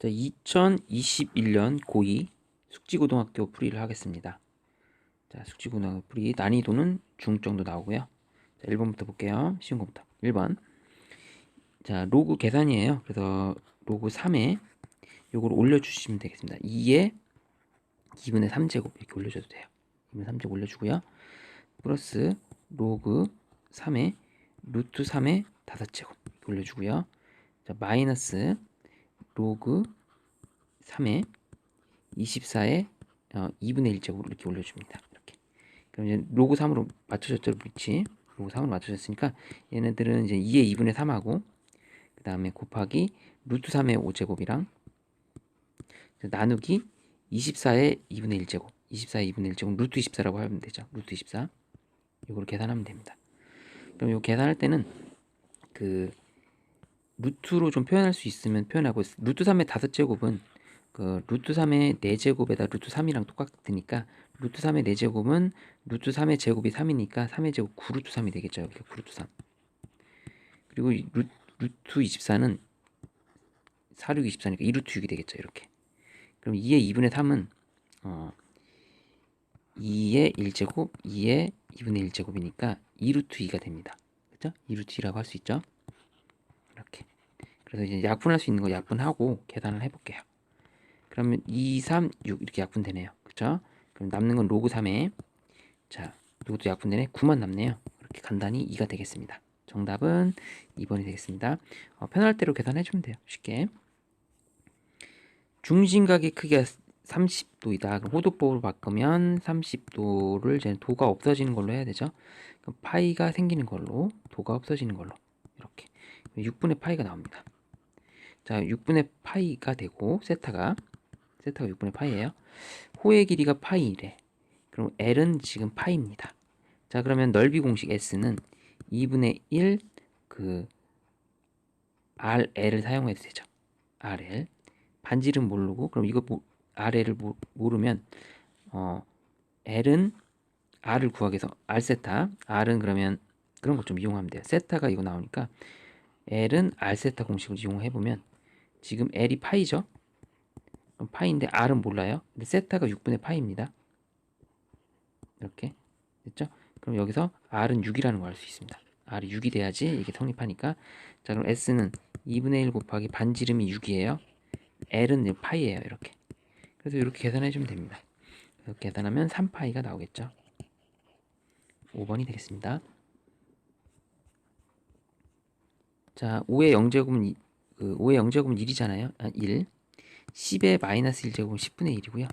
자, 2021년 고2 숙지고등학교 풀이를 하겠습니다. 자, 숙지고등학교 풀이 난이도는 중 정도 나오고요. 자, 1번부터 볼게요. 쉬운 것부터. 1번. 자, 로그 계산이에요. 그래서 로그 3에 요걸 올려주시면 되겠습니다. 2에 2분의 3제곱 이렇게 올려줘도 돼요. 2분의 3제곱 올려주고요. 플러스 로그 3에 루트 3의 5제곱 이렇게 올려주고요. 자, 마이너스 로그 3에 24에 2분의 1제곱 이렇게 올려줍니다. 이렇게. 그럼 이제 로그 3으로 맞춰졌죠, 위치. 로그 3으로 맞춰졌으니까 얘네들은 이제 2의 2분의 3하고 그 다음에 곱하기 루트 3의 5제곱이랑 나누기 24의 2분의 1제곱 24의 2분의 1제곱 루트 24라고 하면 되죠. 루트 24 이걸 계산하면 됩니다. 그럼 이거 계산할 때는 그 루트로 좀 표현할 수 있으면 표현하고, 루트 3의 5제곱은 그 루트 3의 4제곱에다 루트 3이랑 똑같으니까 루트 3의 4제곱은 루트 3의 제곱이 3이니까 3의 제곱 9루트 3이 되겠죠. 이렇게 9루트 3. 그리고 루트 24는 4, 6, 24니까 2루트 6이 되겠죠. 이렇게. 그럼 2의 2분의 3은 2의 1제곱, 2의 2분의 1제곱이니까 2루트 2가 됩니다. 그죠? 2루트 2라고 할 수 있죠. 이렇게. 그래서 이제 약분할 수 있는 거 약분하고 계산을 해볼게요. 그러면 2, 3, 6 이렇게 약분되네요. 그쵸? 그럼 남는 건 로그 3에, 자, 이것도 약분되네. 9만 남네요. 이렇게 간단히 2가 되겠습니다. 정답은 2번이 되겠습니다. 편할 대로 계산해주면 돼요. 쉽게. 중심각의 크기가 30도이다. 그럼 호도법으로 바꾸면 30도를 이제 도가 없어지는 걸로 해야 되죠. 그럼 파이가 생기는 걸로, 도가 없어지는 걸로 이렇게 6분의 파이가 나옵니다. 자, 6분의 파이가 되고 세타가 6분의 파이예요. 호의 길이가 파이래. 그럼 L은 지금 파이입니다. 자, 그러면 넓이 공식 S는 2분의 1 RL을 사용해도 되죠. RL. 반지름 모르고, 그럼 이거 RL을 모르면 L은 R을 구하기 위해서 R 세타, R은 그러면 그런 것 좀 이용하면 돼요. 세타가 이거 나오니까 L은 R 세타 공식을 이용해보면 지금 L이 파이죠. 그럼 파이인데 R은 몰라요. 근데 세타가 6분의 파이입니다. 이렇게 됐죠? 그럼 여기서 R은 6이라는 걸 알 수 있습니다. R이 6이 돼야지 이게 성립하니까. 자, 그럼 S는 2분의 1 곱하기 반지름이 6이에요. L은 파이예요. 이렇게. 그래서 이렇게 계산해주면 됩니다. 이렇게 계산하면 3파이가 나오겠죠. 5번이 되겠습니다. 자, 5의 0제곱은 5의 0제곱은 1이잖아요. 1. 10의 마이너스 1제곱은 10분의 1이고요.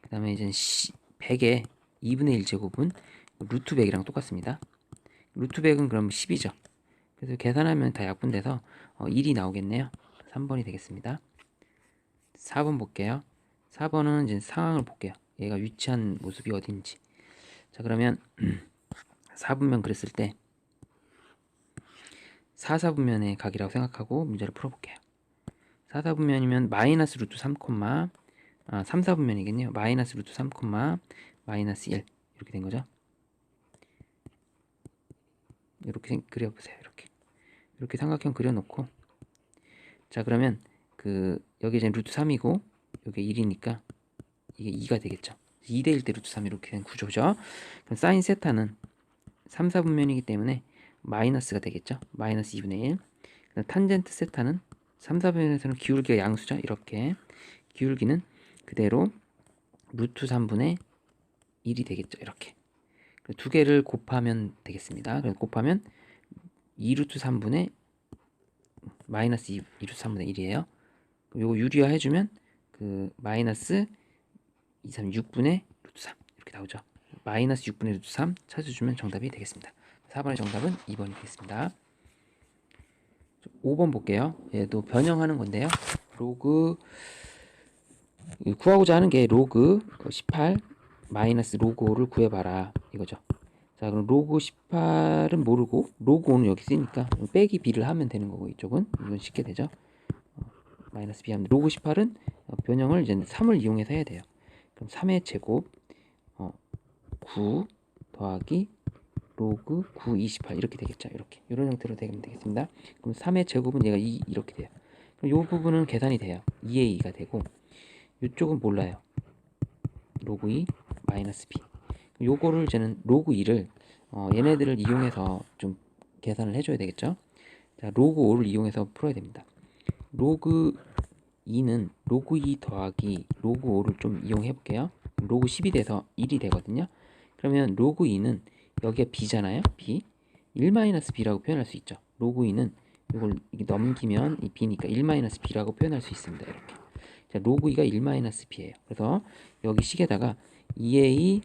그 다음에 이제 100의 2분의 1제곱은 루트 100이랑 똑같습니다. 루트 100은 그럼 10이죠. 그래서 계산하면 다 약분돼서 1이 나오겠네요. 3번이 되겠습니다. 4번 볼게요. 4번은 이제 상황을 볼게요. 얘가 위치한 모습이 어딘지. 자, 그러면 4분면 그랬을 때 4사분면의 각이라고 생각하고 문제를 풀어볼게요. 4사분면이면 마이너스 루트 3, 3사분면이겠네요. 마이너스 루트 3, 마이너스 1 이렇게 된 거죠. 이렇게 그려보세요. 이렇게 삼각형 그려놓고, 자, 그러면 여기 이제 루트 3이고 여기 1이니까 이게 2가 되겠죠. 2대 1대 루트 3 이렇게 된 구조죠. 그럼 사인 세타는 3, 4분면이기 때문에 마이너스가 되겠죠. 마이너스 2분의 1. 그럼 탄젠트 세타는 3, 4분면에서는 기울기가 양수죠. 이렇게 기울기는 그대로 루트 3분의 1이 되겠죠. 이렇게 두 개를 곱하면 되겠습니다. 그래서 곱하면 2루트 3분의 마이너스 2루트 3분의 1이에요. 요거 유리화 해주면 마이너스 2, 3, 6분의 루트 3 이렇게 나오죠. 마이너스 6분의 루트 3 찾아주면 정답이 되겠습니다. 4번의 정답은 2번이 되겠습니다. 5번 볼게요. 얘도 변형하는 건데요. 로그 구하고자 하는 게 로그 18 마이너스 로그 5를 구해봐라 이거죠. 자, 그럼 로그 18은 모르고 로그 5는 여기 쓰니까 빼기 b를 하면 되는 거고, 이쪽은 이건 쉽게 되죠. 마이너스 b 하면 로그 18은 변형을 이제 3을 이용해서 해야 돼요. 그럼 3의 제곱 9 더하기 로그 9 28 이렇게 되겠죠. 이런 형태로 되면 되겠습니다. 그럼 3의 제곱은 얘가 2 이렇게 돼요. 이 부분은 계산이 돼요. 2의 2가 되고 이쪽은 몰라요. 로그 2 마이너스 b. 요거를 이제는 로그 2를 얘네들을 이용해서 좀 계산을 해줘야 되겠죠. 자, 로그 5를 이용해서 풀어야 됩니다. 로그 2는 로그 2 더하기 로그 5를 좀 이용해 볼게요. 로그 10이 돼서 1이 되거든요. 그러면 로그 2는 여기가 b잖아요. b 1-b라고 표현할 수 있죠. 로그 2는 이걸 넘기면 이 b니까 1-b라고 표현할 수 있습니다. 이렇게. 자, 로그 2가 1-b예요. 그래서 여기 식에다가 2a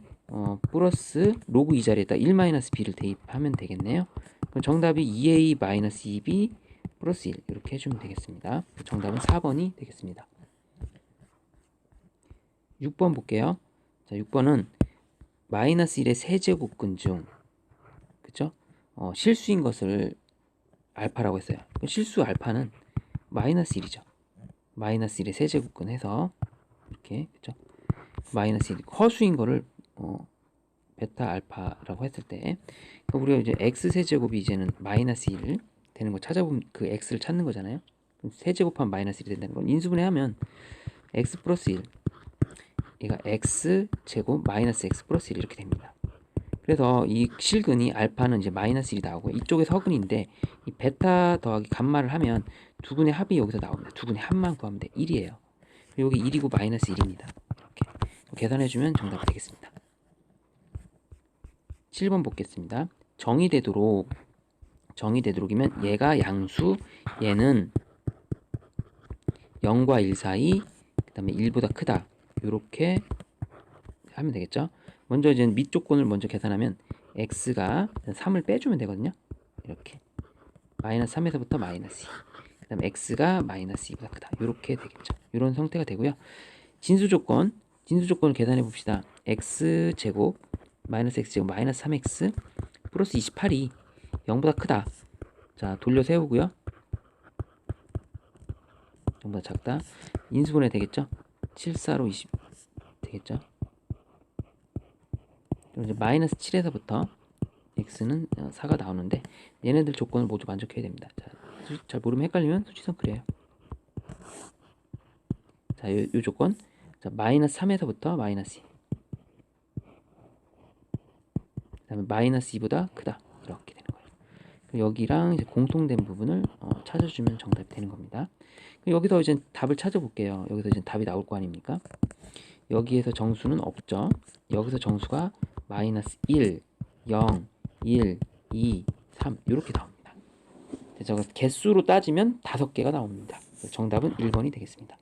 플러스 로그 2 자리에다 1-b를 대입하면 되겠네요. 그럼 정답이 2a 2b 플러스 1 이렇게 해주면 되겠습니다. 정답은 4번이 되겠습니다. 6번 볼게요. 자, 6번은 마이너스 1의 세제곱근 중 그쵸? 실수인 것을 알파라고 했어요. 실수 알파는 마이너스 1이죠. 마이너스 1의 세제곱근 해서 이렇게 그쵸? 마이너스 1 허수인 거를 베타 알파라고 했을 때 우리가 이제 x 세제곱이 이제는 마이너스 1 되는 거 찾아보면 그 x를 찾는 거잖아요. 그럼 세제곱하면 마이너스 1이 된다는 건 인수분해하면 x 플러스 1 얘가 x 제곱 마이너스 x 플러스 1 이렇게 됩니다. 그래서 이 실근이 알파는 이제 마이너스 1이 나오고 이쪽에 서근인데 이 베타 더하기 감마를 하면 두 근의 합이 여기서 나옵니다. 두 근의 합만 구하면 돼. 1이에요. 여기 1이고 마이너스 1입니다. 이렇게 계산해주면 정답이 되겠습니다. 7번 보겠습니다. 정의되도록이면 얘가 양수, 얘는 0과 1 사이, 그 다음에 1보다 크다. 이렇게 하면 되겠죠. 먼저 이제 밑 조건을 먼저 계산하면 x가 3을 빼주면 되거든요. 이렇게 마이너스 3에서부터 마이너스 2, 그 다음에 x가 마이너스 2보다 크다. 이렇게 되겠죠. 이런 형태가 되고요. 진수 조건을 계산해 봅시다. x제곱 마이너스 x제곱 마이너스 3x 플러스 28이 0보다 크다. 자, 돌려 세우고요. 0보다 작다. 인수분해 되겠죠. 7,4로 20 되겠죠. 그럼 이제 마이너스 7에서부터 x는 4가 나오는데 얘네들 조건을 모두 만족해야 됩니다. 자, 잘 모르면 헷갈리면 수치선 그려요. 자, 요 조건. 자, 마이너스 3에서부터 마이너스 2. 그 다음에 마이너스 2보다 크다. 이렇게 되는 거예요. 여기랑 이제 공통된 부분을 찾아주면 정답이 되는 겁니다. 여기서 이제 답을 찾아볼게요. 여기서 이제 답이 나올 거 아닙니까? 여기에서 정수는 없죠. 여기서 정수가 마이너스 1, 0, 1, 2, 3 이렇게 나옵니다. 저거 개수로 따지면 5개가 나옵니다. 정답은 1번이 되겠습니다.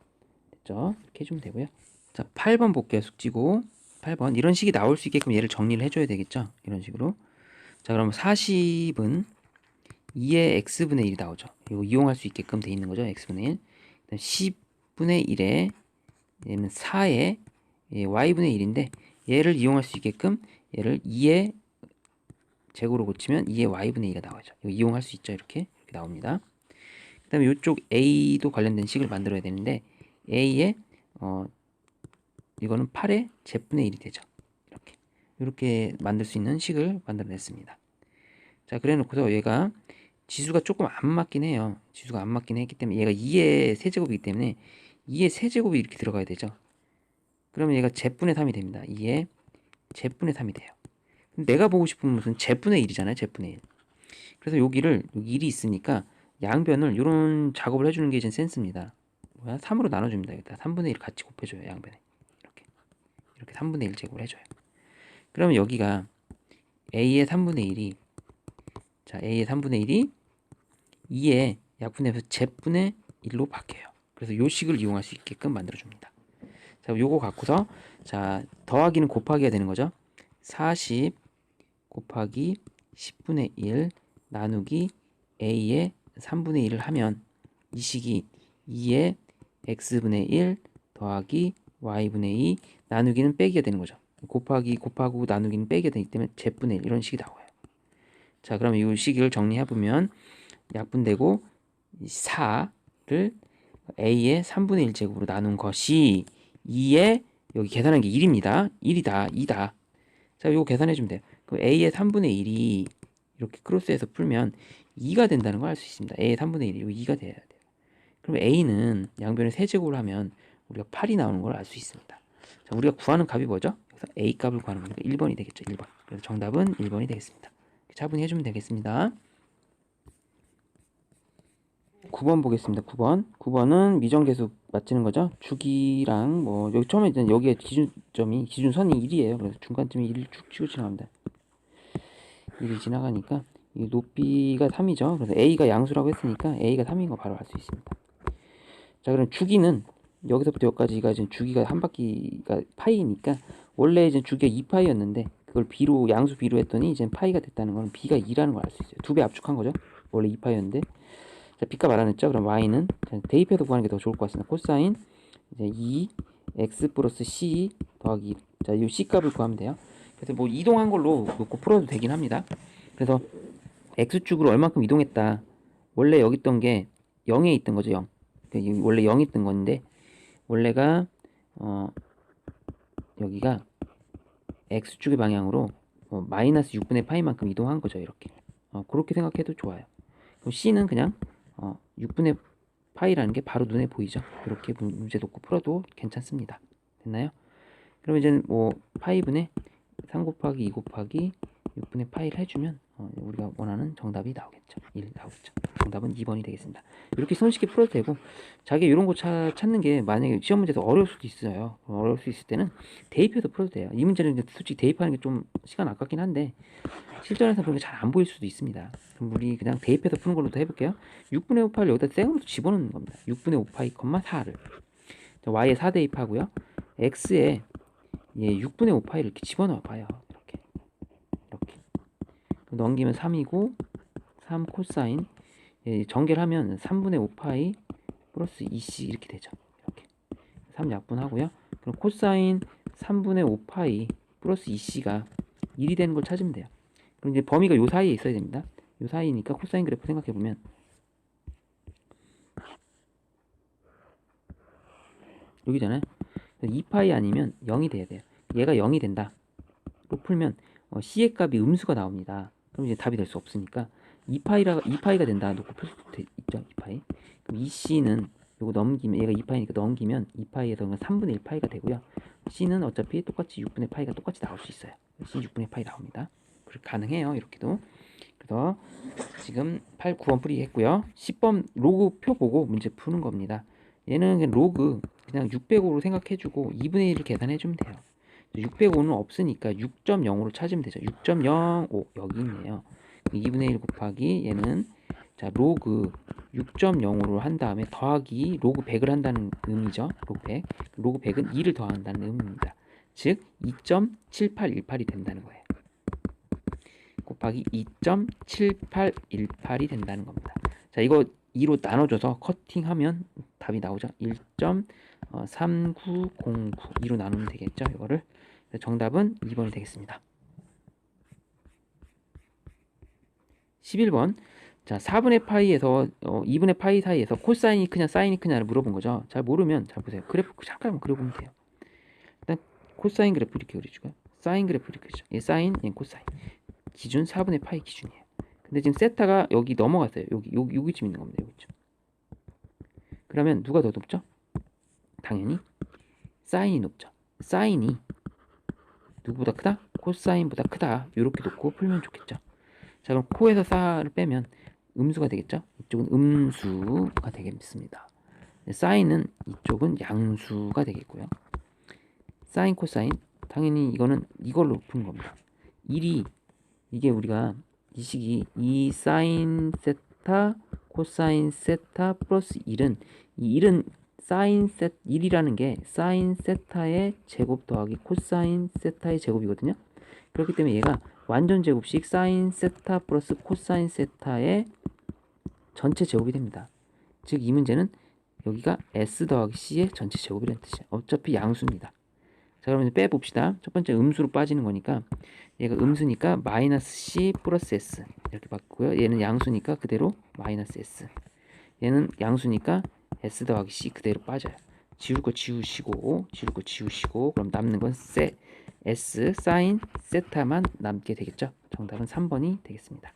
됐죠? 이렇게 해주면 되고요. 자, 8번 볼게요. 숙지고 8번 이런 식이 나올 수 있게끔 얘를 정리를 해줘야 되겠죠. 이런 식으로. 자, 그럼 40은 2의 x분의 1이 나오죠. 이거 이용할 수 있게끔 돼 있는 거죠. x분의 1. 10분의 1에 얘는 4의 y분의 1인데 얘를 이용할 수 있게끔 얘를 2의 제곱으로 고치면 2의 y분의 2가 나오죠. 이거 이용할 수 있죠. 이렇게 나옵니다. 그 다음에 이쪽 a도 관련된 식을 만들어야 되는데 a의 이거는 8의 z분의 1이 되죠. 이렇게 만들 수 있는 식을 만들어냈습니다. 자, 그래 놓고서 얘가 지수가 조금 안 맞긴 해요. 지수가 안 맞긴 했기 때문에 얘가 2의 세제곱이기 때문에 2의 세제곱이 이렇게 들어가야 되죠. 그러면 얘가 z분의 3이 됩니다. 2의 z분의 3이 돼요. 내가 보고 싶은 무슨 z분의 1이잖아요. z분의 1. 그래서 여기 1이 있으니까 양변을 이런 작업을 해주는 게 이제 센스입니다. 3으로 나눠줍니다. 여기다 3분의 1 같이 곱해줘요. 양변에. 이렇게 3분의 1 제곱을 해줘요. 그러면 여기가 a의 3분의 1이 자, a의 3분의 1이 2의 약분해서 z분의 1로 바뀌어요. 그래서 요 식을 이용할 수 있게끔 만들어줍니다. 자, 요거 갖고서 자, 더하기는 곱하기가 되는 거죠. 40 곱하기 10분의 1 나누기 a의 3분의 1을 하면 이 식이 2의 x분의 1 더하기 y분의 2 나누기는 빼기가 되는 거죠. 곱하기 곱하고 나누기는 빼기가 되기 때문에 z분의 1 이런 식이 나와요. 자, 그럼 이 식을 정리해보면 약분되고 4를 a의 3분의 1 제곱으로 나눈 것이 2의 여기 계산한 게 1입니다. 1이다. 2다. 자, 이거 계산해주면 돼요. 그럼 a의 3분의 1이 이렇게 크로스해서 풀면 2가 된다는 걸 알 수 있습니다. a의 3분의 1이 2가 돼야 돼요. 그럼 a는 양변을 세제곱을 하면 우리가 8이 나오는 걸 알 수 있습니다. 자, 우리가 구하는 값이 뭐죠? 여기서 a 값을 구하는 거니까 1번이 되겠죠. 1번. 그래서 정답은 1번이 되겠습니다. 차분히 해주면 되겠습니다. 9번 보겠습니다. 9번은 미정계수 맞추는 거죠. 주기랑 뭐 여기 처음에 이제 여기에 기준점이 기준선이 1이에요. 그래서 중간점이 1을 쭉 치고 지나갑니다. 1이 지나가니까 이 높이가 3이죠. 그래서 a가 양수라고 했으니까 a가 3인 거 바로 알 수 있습니다. 자, 그럼 주기는 여기서부터 여기까지가 지금 주기가 한 바퀴가 파이니까 원래 이제 주기가 2파이였는데 그걸 b로 양수 b로 했더니 이제 파이가 됐다는 건 b가 2라는 걸 알 수 있어요. 2배 압축한 거죠. 원래 2파이였는데 자, b값 알아냈죠? 그럼 y는 대입해서 구하는 게 더 좋을 것 같습니다. 코사인 이제 2 x 플러스 c 더하기 자, 이 c 값을 구하면 돼요. 그래서 뭐 이동한 걸로 놓고 풀어도 되긴 합니다. 그래서 x축으로 얼만큼 이동했다. 원래 여기 있던 게 0에 있던 거죠. 0. 원래 0이 있던 건데 원래가 여기가 x축의 방향으로 마이너스 6분의 파이만큼 이동한 거죠. 이렇게 그렇게 생각해도 좋아요. 그럼 c는 그냥 6분의 파이라는 게 바로 눈에 보이죠. 이렇게 문제 놓고 풀어도 괜찮습니다. 됐나요? 그럼 이제는 뭐 파이분의 3 곱하기 2 곱하기 6분의 파이를 해주면 우리가 원하는 정답이 나오겠죠. 1 나오겠죠. 정답은 2번이 되겠습니다. 이렇게 손쉽게 풀어도 되고 자기 이런 거 찾는 게 만약에 시험 문제에서 어려울 수도 있어요. 어려울 수 있을 때는 대입해서 풀어도 돼요. 이 문제는 솔직히 대입하는 게 좀 시간 아깝긴 한데 실전에서 그런 게 잘 안 보일 수도 있습니다. 그럼 우리 그냥 대입해서 푸는 걸로도 해볼게요. 6분의 5파이를 여기다 생으로 집어넣는 겁니다. 6분의 5파이, 4를 y에 4 대입하고요. x에 6분의 5파이를 이렇게 집어넣어 봐요. 이렇게 넘기면 3이고 3 코사인 전개를 하면 3분의 5파이 플러스 2c 이렇게 되죠. 이렇게 3 약분하고요. 그럼 코사인 3분의 5파이 플러스 2c가 1이 되는 걸 찾으면 돼요. 그럼 이제 범위가 요 사이에 있어야 됩니다. 요 사이니까 코사인 그래프 생각해 보면 여기잖아요. 2파이 아니면 0이 돼야 돼요. 얘가 0이 된다. 로 풀면 c의 값이 음수가 나옵니다. 그럼 이제 답이 될 수 없으니까 2파이가 된다 놓고 풀 수도 있죠. 2파이. 그럼 이 c는 요거 넘기면 얘가 2파이니까 넘기면 2파이에서 3분의 1파이가 되고요. c는 어차피 똑같이 6분의 파이가 똑같이 나올 수 있어요. c 6분의 파이 나옵니다. 그렇게 가능해요. 이렇게도. 그래서 지금 8, 9번 풀이 했고요. 10번 로그 표 보고 문제 푸는 겁니다. 얘는 그냥 로그 그냥 605로 생각해주고 2분의 1을 계산해주면 돼요. 605는 없으니까 6.05로 찾으면 되죠. 6.05 여기 있네요. 2분의 1 곱하기 얘는 자 로그 6.05로 한 다음에 더하기 로그 100을 한다는 의미죠. 로그 100. 로그 100은 2를 더한다는 의미입니다. 즉 2.7818이 된다는 거예요. 곱하기 2.7818이 된다는 겁니다. 자, 이거 2로 나눠줘서 커팅하면 답이 나오죠. 1.3909 2로 나누면 되겠죠. 이거를 정답은 2번이 되겠습니다. 11번 자 4분의 파이에서 2분의 파이 사이에서 코사인이 크냐 사인이 크냐를 물어본 거죠. 잘 모르면 잘 보세요. 그래프 잠깐만 그려보면 돼요. 일단 코사인 그래프 이렇게 그려주고요. 사인 그래프 이렇게 그리죠. 얘 사인, 얘 코사인. 기준 4분의 파이 기준이에요. 근데 지금 세타가 여기 넘어갔어요. 여기쯤 있는 겁니다. 여기쯤. 그러면 누가 더 높죠? 당연히 사인이 높죠. 사인이 누구보다 크다? 코사인보다 크다. 이렇게 놓고 풀면 좋겠죠. 자, 그럼 코에서 사를 빼면 음수가 되겠죠? 이쪽은 음수가 되겠습니다. 사인은 이쪽은 양수가 되겠고요. 사인, 코사인 당연히 이거는 이걸로 푸는 겁니다. 1이 이게 우리가 이 식이 2 사인 세타 코사인 세타 플러스 1은 이 1은 사인 세 1이라는 게 사인 세타의 제곱 더하기 코사인 세타의 제곱이거든요. 그렇기 때문에 얘가 완전 제곱식 사인 세타 플러스 코사인 세타의 전체 제곱이 됩니다. 즉 이 문제는 여기가 s 더하기 c의 전체 제곱이라는 뜻이에요. 어차피 양수입니다. 자, 그러면 빼봅시다. 첫 번째 음수로 빠지는 거니까 얘가 음수니까 마이너스 c 플러스 s 이렇게 바꾸고요. 얘는 양수니까 그대로 마이너스 s. 얘는 양수니까 s 더하기 c 그대로 빠져요. 지울 거 지우시고 그럼 남는 건 s 사인 세타만 남게 되겠죠. 정답은 3번이 되겠습니다.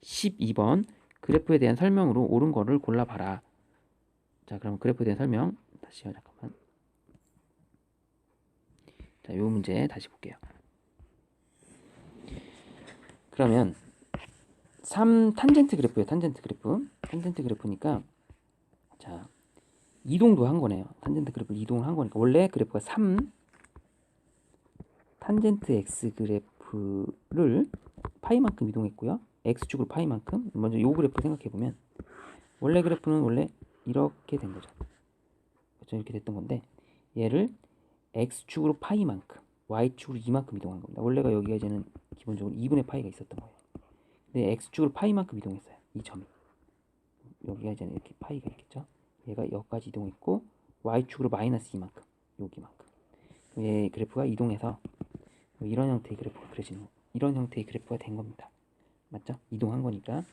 12번 그래프에 대한 설명으로 옳은 거를 골라봐라. 자, 그럼 그래프에 대한 설명 다시요. 잠깐만. 자, 요 문제 다시 볼게요. 그러면 3 탄젠트 그래프예요. 탄젠트 그래프. 탄젠트 그래프니까 자, 이동도 한 거네요. 탄젠트 그래프를 이동을 한 거니까 원래 그래프가 3 탄젠트 x 그래프를 파이만큼 이동했고요. x축으로 파이만큼. 먼저 요 그래프 생각해 보면 원래 그래프는 원래 이렇게 된 거죠. 그렇죠? 이렇게 됐던 건데 얘를 x축으로 파이만큼, y축으로 이만큼 이동한 겁니다. 원래가 여기가 이제는 기본적으로 2분의 파이가 있었던 거예요. 근데 x축으로 파이만큼 이동했어요. 이 점이. 여기가 이제는 이렇게 파이가 있겠죠. 얘가 여기까지 이동했고 y축으로 마이너스 이만큼, 여기만큼. 얘 그래프가 이동해서 이런 형태의 그래프가 그려지는 거. 이런 형태의 그래프가 된 겁니다. 맞죠? 이동한 거니까.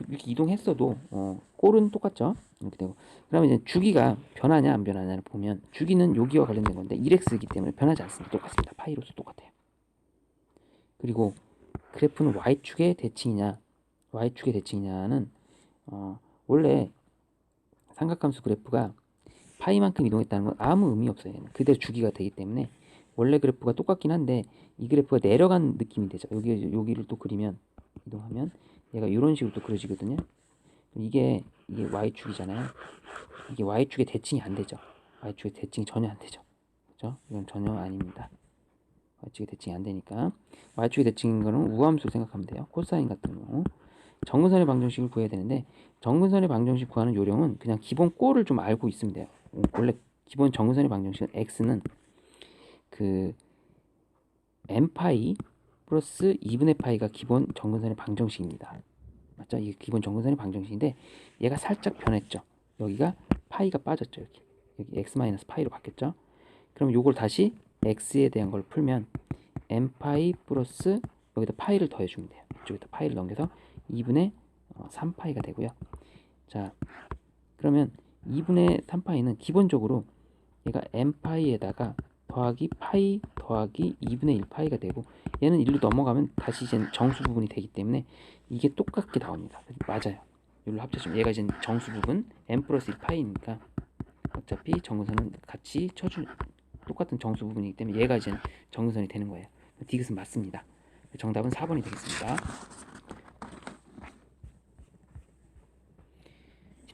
이렇게 이동했어도 꼴은 똑같죠. 이렇게 되고. 그러면 이제 주기가 변하냐 안 변하냐를 보면 주기는 여기와 관련된 건데 1x이기 때문에 변하지 않습니다. 똑같습니다. 파이로서 똑같아요. 그리고 그래프는 y축의 대칭이냐 y축의 대칭이냐는 원래 삼각함수 그래프가 파이만큼 이동했다는 건 아무 의미 없어요. 그대로 주기가 되기 때문에 원래 그래프가 똑같긴 한데 이 그래프가 내려간 느낌이 되죠. 여기를 또 그리면 이동하면 얘가 이런 식으로 또 그려지거든요. 이게 y축이잖아요. 이게 y축의 대칭이 안 되죠. y축의 대칭이 전혀 안 되죠. 그렇죠? 이건 전혀 아닙니다. y축의 대칭이 안 되니까 y축의 대칭인 거는 우함수로 생각하면 돼요. 코사인 같은 경우 정근선의 방정식을 구해야 되는데 정근선의 방정식 구하는 요령은 그냥 기본 꼴을 좀 알고 있으면 돼요. 원래 기본 정근선의 방정식은 x는 그 n파이 플러스 2분의 파이가 기본 정근선의 방정식입니다. 맞죠? 이게 기본 정근선의 방정식인데 얘가 살짝 변했죠. 여기가 파이가 빠졌죠. 여기 x 파이로 바뀌었죠. 그럼 요걸 다시 x에 대한 걸 풀면 n파이 플러스 여기다 파이를 더해주면 돼요. 이쪽에다 파이를 넘겨서 2분의 3파이가 되고요. 자, 그러면 2분의 3파이는 기본적으로 얘가 n파이에다가 더하기 파이 더하기 2분의 1파이가 되고 얘는 1로 넘어가면 다시 이제 정수 부분이 되기 때문에 이게 똑같게 나옵니다. 맞아요. 이걸로 합쳐주면 얘가 이제 정수 부분 n 플러스 1파이니까 어차피 정근선은 같이 쳐주 똑같은 정수 부분이기 때문에 얘가 이제 정근선이 되는 거예요. 디귿은 맞습니다. 정답은 4번이 되겠습니다.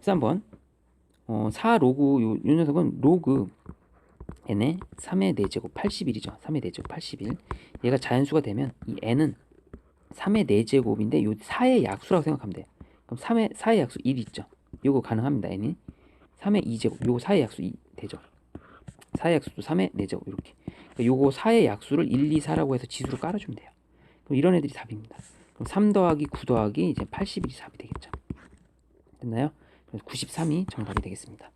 13번 4 로그 요 녀석은 로그 n의 3의 4제곱 81이죠. 3의 4제곱 81. 얘가 자연수가 되면 이 n은 3의 4제곱인데 요 4의 약수라고 생각하면 돼요. 그럼 4의 약수 1 있죠. 요거 가능합니다. n이 3의 2제곱 요거 4의 약수 2 되죠. 4의 약수도 3의 4제곱 이렇게. 그러니까 요거 4의 약수를 1, 2, 4라고 해서 지수로 깔아주면 돼요. 그럼 이런 애들이 답입니다. 그럼 3 더하기 9 더하기 이제 81이 답이 되겠죠. 됐나요? 그래서 93이 정답이 되겠습니다.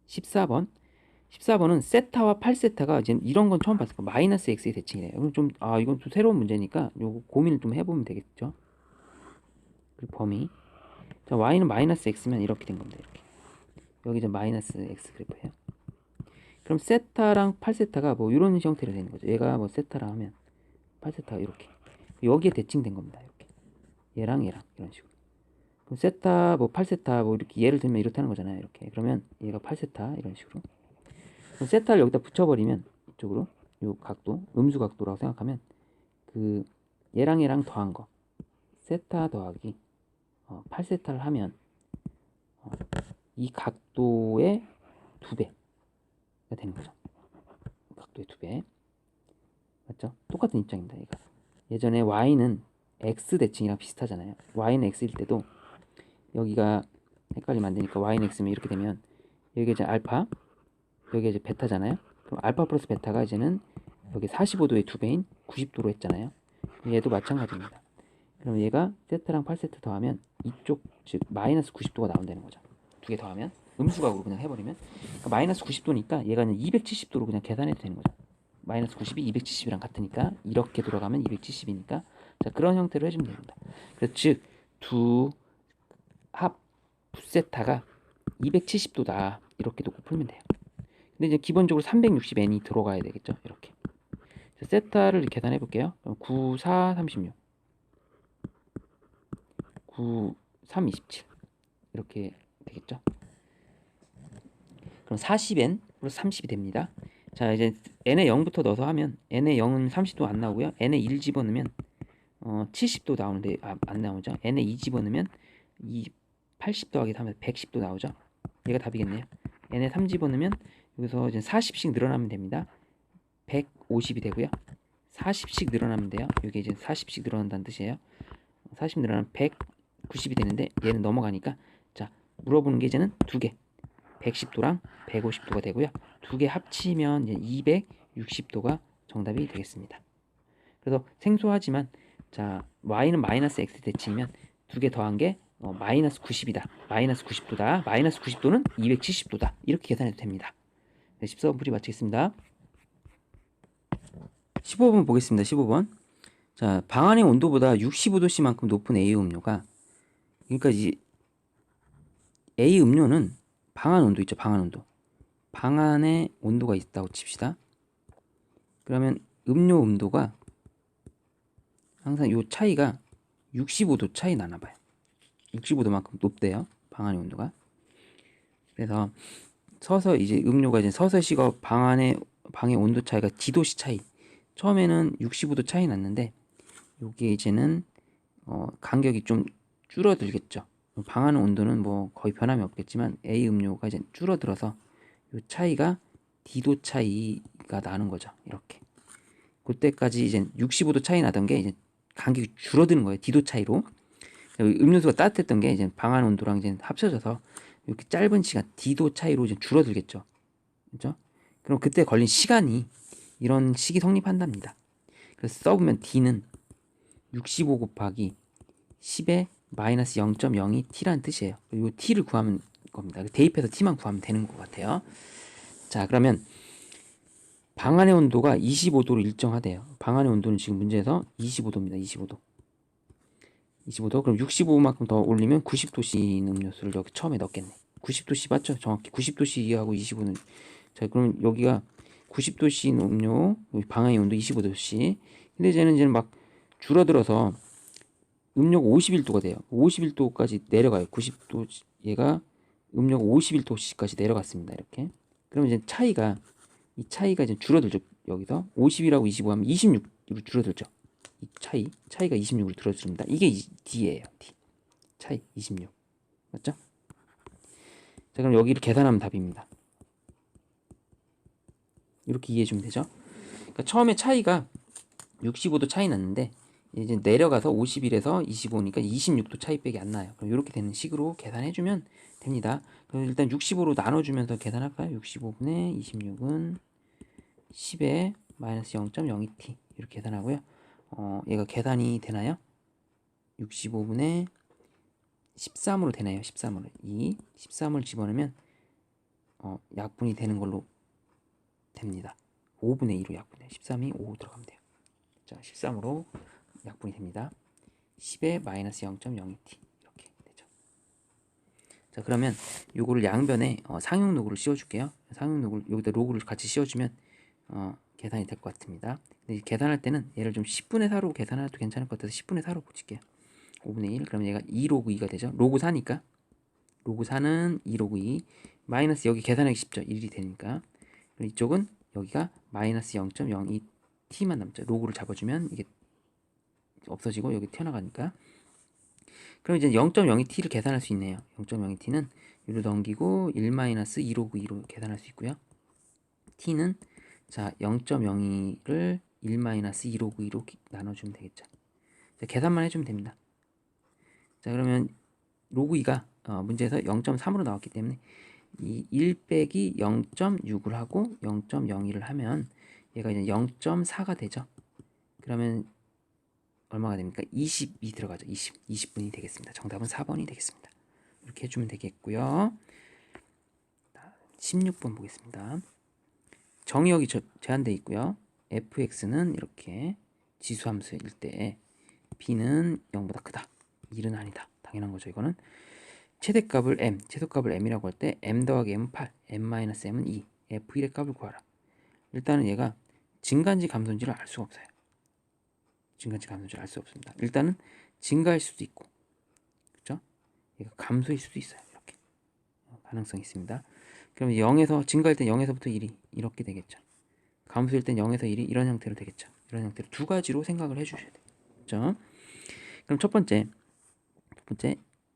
14번은 세타와 8세타가 이제 이런 건 처음 봤을 거예요. 마이너스 x의 대칭이래요. 이건 좀 이건 좀 새로운 문제니까 요거 고민을 좀 해보면 되겠죠. 그리고 범위. 자, y는 마이너스 x면 이렇게 된 겁니다. 이렇게. 여기 이제 마이너스 x 그래프예요. 그럼 세타랑 8세타가 뭐 이런 형태로 되는 거죠. 얘가 뭐 세타라 하면 8세타가 이렇게. 여기에 대칭된 겁니다. 이렇게. 얘랑 이런 식으로. 그럼 세타 뭐 8세타 뭐 이렇게 예를 들면 이렇다는 거잖아요. 이렇게. 그러면 얘가 8세타 이런 식으로. 그럼 세타를 여기다 붙여버리면 이쪽으로 요 각도 음수 각도라고 생각하면 그 얘랑 더한 거 세타 더하기 8세타를 하면 이 각도의 2배가 되는 거죠. 각도의 2배. 맞죠? 똑같은 입장입니다. 얘가. 예전에 y는 x 대칭이랑 비슷하잖아요. y는 x일 때도 여기가 헷갈리면 안 되니까 y는 x면 이렇게 되면 여기가 이제 알파, 여기가 이제 베타잖아요. 그럼 알파 플러스 베타가 이제는 여기 45도의 2배인 90도로 했잖아요. 얘도 마찬가지입니다. 그럼 얘가 세타랑 8세타 더하면 이쪽 즉 마이너스 90도가 나온다는 거죠. 두 개 더하면 음수각으로 그냥 해버리면 그러니까 마이너스 90도니까 얘가 270도로 그냥 계산해도 되는 거죠. 마이너스 90이 270이랑 같으니까 이렇게 돌아가면 270이니까 자 그런 형태로 해주면 됩니다. 그래서 즉 두 합 부세타가 270도다 이렇게 놓고 풀면 돼요. 근데 이제 기본적으로 360n이 들어가야 되겠죠. 이렇게 세타를 계산해 볼게요. 9, 4, 36 9, 3, 27 이렇게 되겠죠. 그럼 40n 플러스 30이 됩니다. 자, 이제 n에 0부터 넣어서 하면 n에 0은 30도 안 나오고요. n에 1 집어넣으면 70도 나오는데 안 나오죠. n에 2 집어넣으면 80 더하기 3에서 110도 나오죠. 얘가 답이겠네요. n에 3 집어넣으면 여기서 이제 40씩 늘어나면 됩니다. 150이 되고요. 40씩 늘어나면 돼요. 이게 이제 40씩 늘어난다는 뜻이에요. 40 늘어나면 190이 되는데 얘는 넘어가니까 자, 물어보는 게 이제는 두 개. 110도랑 150도가 되고요. 두 개 합치면 이제 260도가 정답이 되겠습니다. 그래서 생소하지만 자, y는 마이너스 x 대칭이면 두 개 더한 게 마이너스 90이다. 마이너스 90도다. 마이너스 90도는 270도다. 이렇게 계산해도 됩니다. 네, 14번 풀이 마치겠습니다. 15번 보겠습니다. 15번. 자, 방 안의 온도보다 65도씨만큼 높은 A 음료가, 그러니까 이제 A 음료는 방 안 온도 있죠. 방 안 온도. 방 안에 온도가 있다고 칩시다. 그러면 음료 온도가 항상 요 차이가 65도 차이 나나 봐요. 65도만큼 높대요. 방 안의 온도가. 그래서 서서 이제 음료가 이제 서서 식어 방의 온도 차이가 D도씨 차이. 처음에는 65도 차이 났는데 요게 이제는 간격이 좀 줄어들겠죠. 방 안의 온도는 뭐 거의 변함이 없겠지만 A 음료가 이제 줄어들어서 요 차이가 D도 차이가 나는 거죠. 이렇게. 그때까지 이제 65도 차이 나던 게 이제 간격이 줄어드는 거예요. D도 차이로. 음료수가 따뜻했던 게 이제 방 안 온도랑 이제 합쳐져서 이렇게 짧은 시간 D도 차이로 이제 줄어들겠죠. 그렇죠? 그럼 그때 걸린 시간이 이런 식이 성립한답니다. 그래서 써보면 D는 65 곱하기 10의 마이너스 0.02t라는 뜻이에요. 이 t를 구하면 겁니다. 대입해서 t만 구하면 되는 것 같아요. 자, 그러면 방 안의 온도가 25도로 일정하대요. 방 안의 온도는 지금 문제에서 25도입니다. 25도. 25도. 그럼 65만큼 더 올리면 90도씨 음료수를 여기 처음에 넣겠네. 90도씨 맞죠? 정확히 90도씨하고 25는. 자, 그럼 여기가 90도씨 음료, 방 안의 온도 25도씨. 근데 이제는 막 줄어들어서 음료가 51도가 돼요. 51도까지 내려가요. 90도 얘가 음료가 51도씨까지 내려갔습니다. 이렇게. 그럼 이제 이 차이가 이제 줄어들죠. 여기서 50이라고 25 하면 26으로 줄어들죠. 이 차이가 26으로 줄어듭니다. 이게 D예요. D. 차이 26. 맞죠? 자, 그럼 여기를 계산하면 답입니다. 이렇게 이해해 주면 되죠. 그러니까 처음에 차이가 65도 차이 났는데 이제 내려가서 51에서 25니까 26도 차이밖에 안 나요. 그럼 이렇게 되는 식으로 계산해 주면 됩니다. 그럼 일단 65로 나눠주면서 계산할까요? 65분의 26은 10에 마이너스 0.02t 이렇게 계산하고요. 얘가 계산이 되나요? 65분의 13으로 되나요? 13으로 13을 집어넣으면 약분이 되는 걸로 됩니다. 5분의 2로 약분해요. 13이 5 들어가면 돼요. 자, 13으로 약분이 됩니다. 10에 마이너스 0.02t 이렇게 되죠. 자, 그러면 요거를 양변에 상용 로그를 씌워줄게요. 상용 로그 여기다 로그를 같이 씌워주면 계산이 될 것 같습니다. 근데 계산할 때는 얘를 좀 10분의 4로 계산해도 괜찮을 것 같아서 10분의 4로 붙일게요. 5분의 1 그러면 얘가 2 로그 2가 되죠. 로그 4니까 로그 4는 2 로그 2 마이너스 여기 계산하기 쉽죠. 1이 되니까. 그리고 이쪽은 여기가 마이너스 0.02t만 남죠. 로그를 잡아주면 이게 없어지고 여기 튀어나가니까. 그럼 이제 0.02t를 계산할 수 있네요. 0.02t는 위로 넘기고 1-2 로그 2로 계산할 수 있고요. t는 자 0.02를 1-2 로그 2로 나눠주면 되겠죠. 자, 계산만 해주면 됩니다. 자, 그러면 로그 2가 문제에서 0.3으로 나왔기 때문에 이 1 빼기 0.6을 하고 0.02를 하면 얘가 이제 0.4가 되죠. 그러면 얼마가 됩니까? 20이 들어가죠. 20분이 되겠습니다. 정답은 4번이 되겠습니다. 이렇게 해주면 되겠고요. 16번 보겠습니다. 정의역이 제한되어 있고요. fx는 이렇게 지수함수일 때 b는 0보다 크다. 1은 아니다. 당연한 거죠. 이거는 최대값을 m, 최소값을 m이라고 할 때 m 더하기 m은 8, m-m은 2, f1의 값을 구하라. 일단은 얘가 증가인지 감소인지를 알 수가 없어요. 증가인지 감소인지를 알 수 없습니다. 일단은 증가일 수도 있고 얘가 감소일 수도 있어요. 이렇게 가능성이 있습니다. 그럼 0에서 증가할 땐 0에서부터 1이 이렇게 되겠죠. 감소일 땐 0에서 1이 이런 형태로 되겠죠. 이런 형태로 두 가지로 생각을 해주셔야 돼요. 그렇죠? 그럼 첫 번째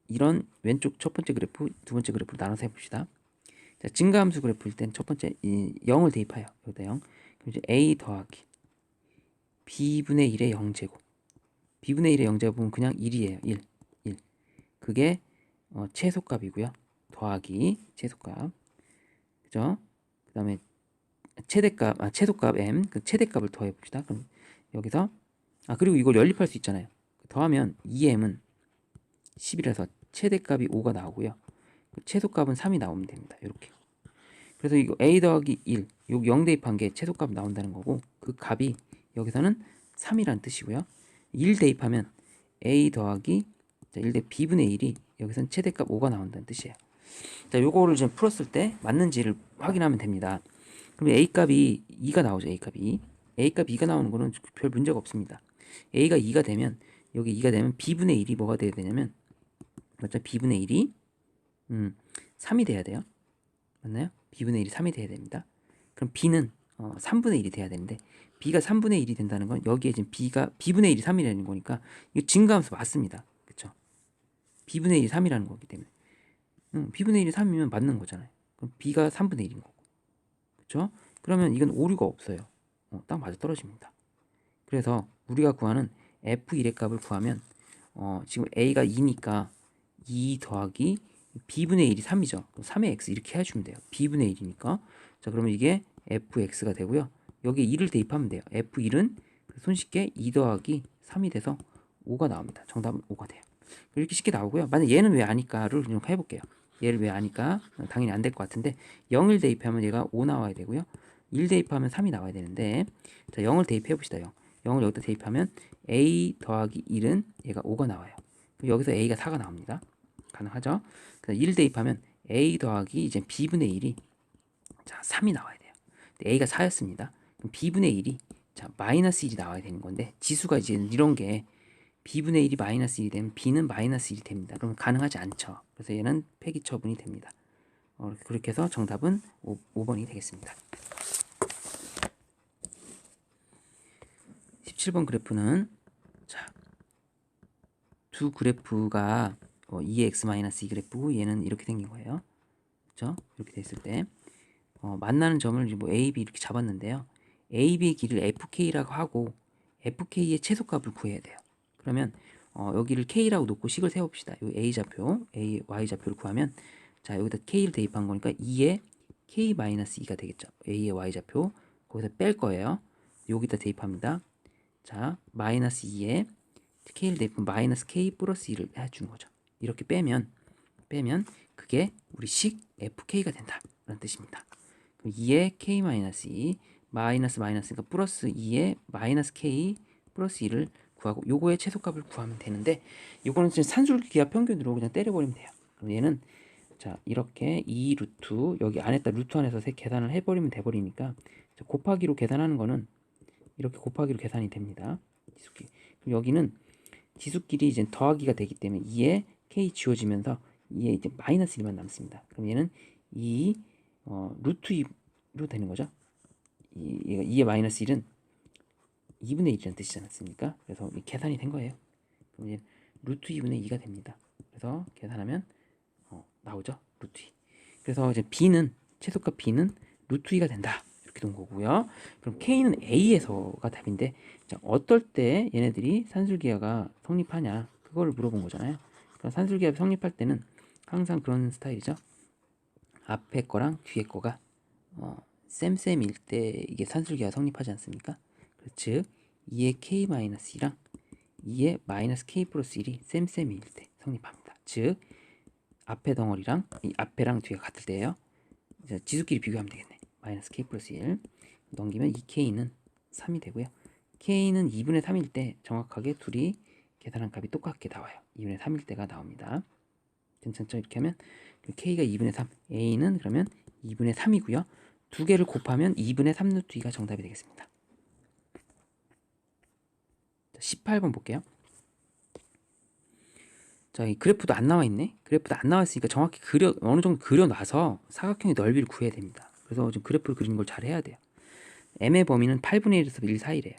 이런 왼쪽 첫 번째 그래프, 두 번째 그래프로 나눠서 해봅시다. 자, 증가함수 그래프일 땐 첫 번째 0을 대입해요. 여기다 0. 그럼 이제 a 더하기 b분의 1의 0제곱. b분의 1의 0제곱은 그냥 1이에요. 1. 그게 최소값이고요. 더하기 최소값. 그죠? 그 다음에 최소값 m, 그 최대값을 더해 봅시다. 그럼 여기서 그리고 이걸 연립할 수 있잖아요. 더하면 2m은 10이라서 최대값이 5가 나오고요. 최소값은 3이 나오면 됩니다. 이렇게. 그래서 이거 a 더하기 1, 요 0 대입한 게 최소값 나온다는 거고, 그 값이 여기서는 3이라는 뜻이고요. 1 대입하면 a 더하기 1 대 b분의 1이 여기서는 최대값 5가 나온다는 뜻이에요. 자, 요거를 지금 풀었을 때 맞는지를 확인하면 됩니다. 그럼 a 값이 2가 나오죠. a 값이 2가 나오는 거는 별 문제가 없습니다. a가 2가 되면 여기 2가 되면 b분의 1이 뭐가 돼야 되냐면, 맞죠? b분의 1이 3이 돼야 돼요. 맞나요? b분의 1이 3이 돼야 됩니다. 그럼 b는 3분의 1이 돼야 되는데, b가 3분의 1이 된다는 건 여기에 지금 b분의 1이 3이라는 거니까 이거 증가함수 맞습니다. 그쵸? b분의 1이 3이라는 거기 때문에 b분의 1이 3이면 맞는 거잖아요. 그럼 b가 3분의 1인 거고, 그쵸? 그러면 이건 오류가 없어요. 딱 맞아 떨어집니다. 그래서 우리가 구하는 f1의 값을 구하면 지금 a가 2니까 2 더하기 b분의 1이 3이죠. 3의 x 이렇게 해주면 돼요. b분의 1이니까. 자, 그러면 이게 fx가 되고요. 여기에 2를 대입하면 돼요. f1은 손쉽게 2 더하기 3이 돼서 5가 나옵니다. 정답은 5가 돼요. 이렇게 쉽게 나오고요. 만약 얘는 왜 아닐까를 좀 해볼게요. 얘를 왜 아닐까? 당연히 안 될 것 같은데 0을 대입하면 얘가 5 나와야 되고요. 1 대입하면 3이 나와야 되는데, 자, 0을 대입해 봅시다. 0을 여기다 대입하면 a 더하기 1은 얘가 5가 나와요. 그럼 여기서 a가 4가 나옵니다. 가능하죠? 1 대입하면 a 더하기 이제 b분의 1이 자 3이 나와야 돼요. a가 4였습니다. 그럼 b분의 1이 자 마이너스 1이 나와야 되는 건데, 지수가 이제 이런 게 b분의 1이 마이너스 1이 되면 b는 마이너스 1이 됩니다. 그러면 가능하지 않죠. 그래서 얘는 폐기 처분이 됩니다. 그렇게 해서 정답은 5번이 되겠습니다. 17번 그래프는 자, 두 그래프가 2x-2 그래프고 얘는 이렇게 생긴 거예요. 그렇죠? 이렇게 됐을 때 만나는 점을 뭐 a, b 이렇게 잡았는데요. a, b의 길이를 fk라고 하고 fk의 최소값을 구해야 돼요. 그러면 여기를 k라고 놓고 식을 세워봅시다. 이 a 좌표, a, y 좌표를 구하면 자 여기다 k를 대입한 거니까 2에 k-2가 되겠죠. a의 y 좌표 거기서 뺄 거예요. 여기다 대입합니다. 자 마이너스 2에 k를 대입하면 마이너스 k 플러스 2를 해주는 거죠. 이렇게 빼면 그게 우리 식 fk가 된다 라는 뜻입니다. 그럼 2에 k-2 마이너스니까 플러스 2에 마이너스 k 플러스 2를 구하고 요거의 최소값을 구하면 되는데, 요거는 지금 산술기하 평균으로 그냥 때려버리면 돼요. 그럼 얘는 자 이렇게 2 루트 여기 안에다 루트 안에서 계산을 해버리면 돼버리니까 곱하기로 계산하는 거는 이렇게 곱하기로 계산이 됩니다. 지수끼리. 그럼 여기는 지수끼리 이제 더하기가 되기 때문에 2에 k 지워지면서 2에 이제 마이너스 1만 남습니다. 그럼 얘는 2 루트 2로 되는 거죠. 얘가 2의 마이너스 1은 2분의 1이라는 뜻이지 않습니까? 그래서 계산이 된 거예요. 그럼 이제 루트 2분의 2가 됩니다. 그래서 계산하면 나오죠. 루트 2. 그래서 이제 b는 최소값 b는 루트 2가 된다. 이렇게 된 거고요. 그럼 k는 a에서가 답인데, 자, 어떨 때 얘네들이 산술기하가 성립하냐 그걸 물어본 거잖아요. 그러니까 산술기하 성립할 때는 항상 그런 스타일이죠. 앞에 거랑 뒤에 거가 쌤일 때 이게 산술기하가 성립하지 않습니까? 즉 2의 k-2랑 2의 마이너스 k 플러스 1이 쌤일 때 성립합니다. 즉 앞에 덩어리랑 이 앞에랑 뒤가 같을 때예요. 이제 지수끼리 비교하면 되겠네. 마이너스 k 플러스 1 넘기면 2k는 3이 되고요. k는 2분의 3일 때 정확하게 둘이 계산한 값이 똑같게 나와요. 2분의 3일 때가 나옵니다. 괜찮죠? 이렇게 하면 k가 2분의 3, a는 그러면 2분의 3이고요. 두 개를 곱하면 2분의 3 루트 2가 정답이 되겠습니다. 18번 볼게요. 자, 이 그래프도 안 나와 있네. 그래프도 안 나와 있으니까 정확히 어느 정도 그려놔서 사각형의 넓이를 구해야 됩니다. 그래서 지금 그래프를 그리는 걸 잘 해야 돼요. m의 범위는 8분의 1에서 1 사이래요.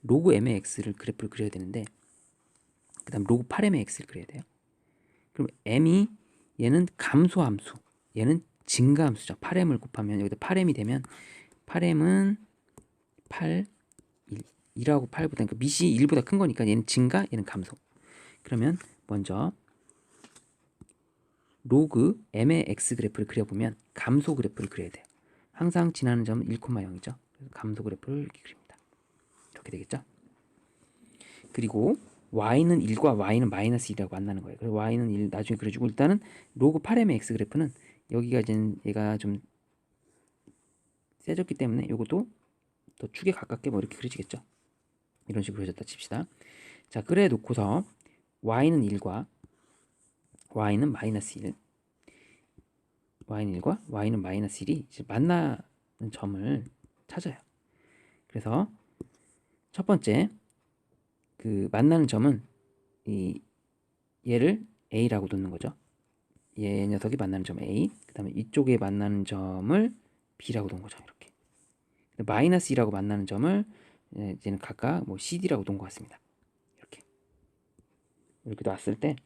로그 m의 x를 그래프를 그려야 되는데, 그 다음 로그 8m의 x를 그려야 돼요. 그럼 m이 얘는 감소함수, 얘는 증가함수죠. 8m을 곱하면 여기다 8m이 되면 8m은 8, 1, 1하고 8보다, 그러니까 밑이 1보다 큰 거니까 얘는 증가, 얘는 감소. 그러면 먼저 로그 m의 x 그래프를 그려보면 감소 그래프를 그려야 돼요. 항상 지나는 점은 1,0이죠. 그래서 감소 그래프를 이렇게 그립니다. 이렇게 되겠죠. 그리고 y는 1과 y는 마이너스 1이라고 만나는 거예요. 그래서 y는 1 나중에 그려주고, 일단은 로그 8m의 x 그래프는 여기가 이제 얘가 좀 세졌기 때문에 요것도 더 축에 가깝게 뭐 이렇게 그려지겠죠. 이런 식으로 그려졌다 칩시다. 자, 그래 놓고서 y는 1과 y는 마이너스 1, y는 1과 y는 마이너스 1이 이제 만나는 점을 찾아요. 그래서 첫 번째 그 만나는 점은 이 얘를 a라고 놓는 거죠. 얘 녀석이 만나는 점 a, 그 다음에 이쪽에 만나는 점을 b라고 놓은 거죠. 이렇게 마이너스 2라고 만나는 점을 이제는 각각 뭐 cd라고 놓은 것 같습니다. 이렇게 놨을 때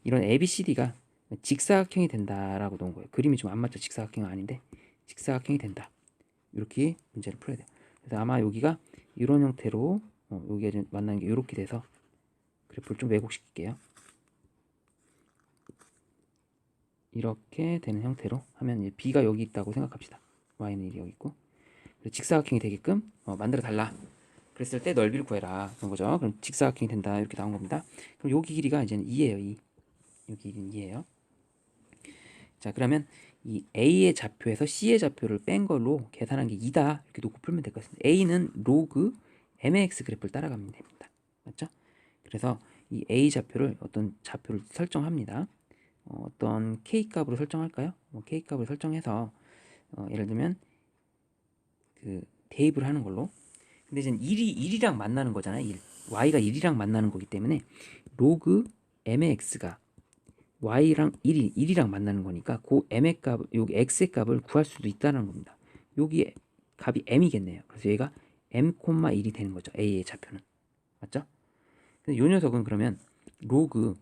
이런 ABCD가 직사각형이 된다라고 놓은 거예요. 그림이 좀 안 맞죠? 직사각형은 아닌데 직사각형이 된다. 이렇게 문제를 풀어야 돼요. 그래서 아마 여기가 이런 형태로 여기가 이제 만나는 게 이렇게 돼서 그래프를 좀 왜곡시킬게요. 이렇게 되는 형태로 하면 이제 B가 여기 있다고 생각합시다. Y는 1이 여기 있고, 직사각형이 되게끔 만들어 달라. 그랬을 때 넓이를 구해라. 그런 거죠. 그럼 직사각형이 된다. 이렇게 나온 겁니다. 그럼 여기 길이가 이제는 2예요. 2. 여기 길이는 2예요. 자, 그러면 이 A의 좌표에서 C의 좌표를 뺀 걸로 계산한 게 2다. 이렇게 놓고 풀면 될 것 같습니다. A는 로그 MX 그래프를 따라가면 됩니다. 맞죠? 그래서 이 A 좌표를 어떤 좌표를 설정합니다. 어떤 K 값으로 설정할까요? K 값으로 설정해서 예를 들면 그 대입을 하는 걸로. 근데 이제 1이랑 만나는 거잖아요. 1. Y가 1이랑 만나는 거기 때문에 로그 M의 X가 y랑 1이랑 만나는 거니까 그 m의 값, 여기 x의 값을 구할 수도 있다는 겁니다. 여기 값이 m이겠네요. 그래서 얘가 m,1이 되는 거죠. a의 좌표는. 맞죠? 근데 이 녀석은 그러면 로그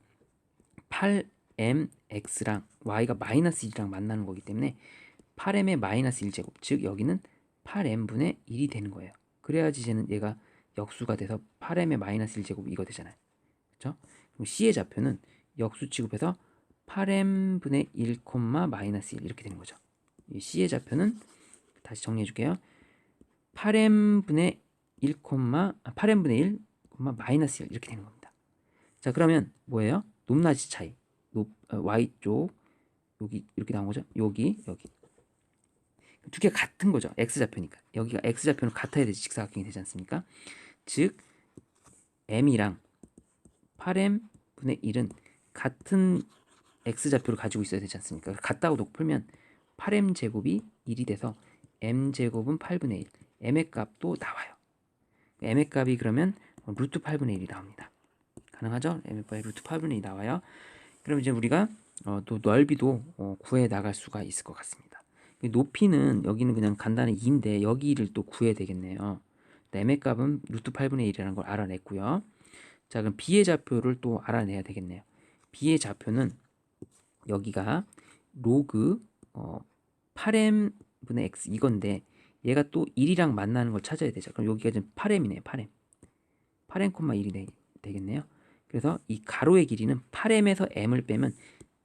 8mx랑 y가 마이너스 1이랑 만나는 거기 때문에 8m의 마이너스 1제곱, 즉 여기는 8m분의 1이 되는 거예요. 그래야지 이제는 얘가 역수가 돼서 8m의 마이너스 1제곱 이거 되잖아요. 그렇죠? 그럼 c의 좌표는 역수 취급해서 8m분의 1, 마이너스 1 이렇게 되는 거죠. 이 c의 좌표는 다시 정리해 줄게요. 8m분의 8m분의 1, 마이너스 1 이렇게 되는 겁니다. 자, 그러면 뭐예요? 높낮이 차이. y쪽 여기 이렇게 나온 거죠. 여기 두 개 같은 거죠. x좌표니까. 여기가 x좌표는 같아야 되지 직사각형이 되지 않습니까? 즉 m이랑 8m분의 1은 같은 x좌표를 가지고 있어야 되지 않습니까? 같다고 놓고 풀면 8m제곱이 1이 돼서 m제곱은 8분의 1, m의 값도 나와요. m의 값이 그러면 루트 8분의 1이 나옵니다. 가능하죠? m의 값이 루트 8분의 1이 나와요. 그럼 이제 우리가 또 넓이도 구해 나갈 수가 있을 것 같습니다. 높이는 여기는 그냥 간단히 2인데 여기를 또 구해야 되겠네요. m의 값은 루트 8분의 1이라는 걸 알아냈고요. 자, 그럼 b의 좌표를 또 알아내야 되겠네요. b의 좌표는 여기가 로그 8m분의 x 이건데 얘가 또 1이랑 만나는 걸 찾아야 되죠. 그럼 여기가 지금 8m이네요. 8m 8m,1이 되겠네요. 그래서 이 가로의 길이는 8m에서 m을 빼면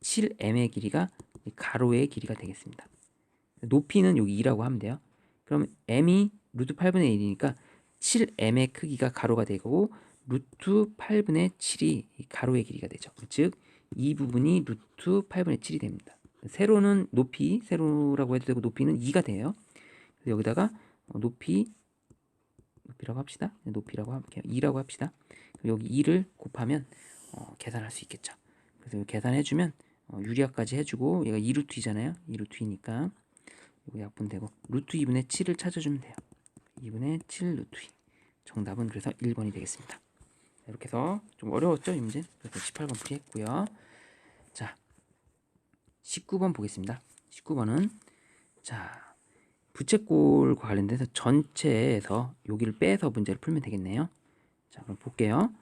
7m의 길이가 가로의 길이가 되겠습니다. 높이는 여기 2라고 하면 돼요. 그럼 m이 루트 8분의 1이니까 7m의 크기가 가로가 되고 루트 8분의 7이 가로의 길이가 되죠. 즉 이 부분이 루트 8분의 7이 됩니다. 세로는 높이, 세로라고 해도 되고 높이는 2가 돼요. 그래서 여기다가 높이라고 합시다. 높이라고 할게요. 2라고 합시다. 여기 2를 곱하면 계산할 수 있겠죠. 그래서 계산해주면 유리화까지 해주고 얘가 2루트이잖아요. 2루트이니까 이거 약분되고 루트 2분의 7을 찾아주면 돼요. 2분의 7 루트 2. 정답은 그래서 1번이 되겠습니다. 이렇게 해서 좀 어려웠죠, 이 문제? 그래서 18번 풀이했고요. 자, 19번 보겠습니다. 19번은 자, 부채꼴과 관련돼서 전체에서 여기를 빼서 문제를 풀면 되겠네요. 자, 그럼 볼게요.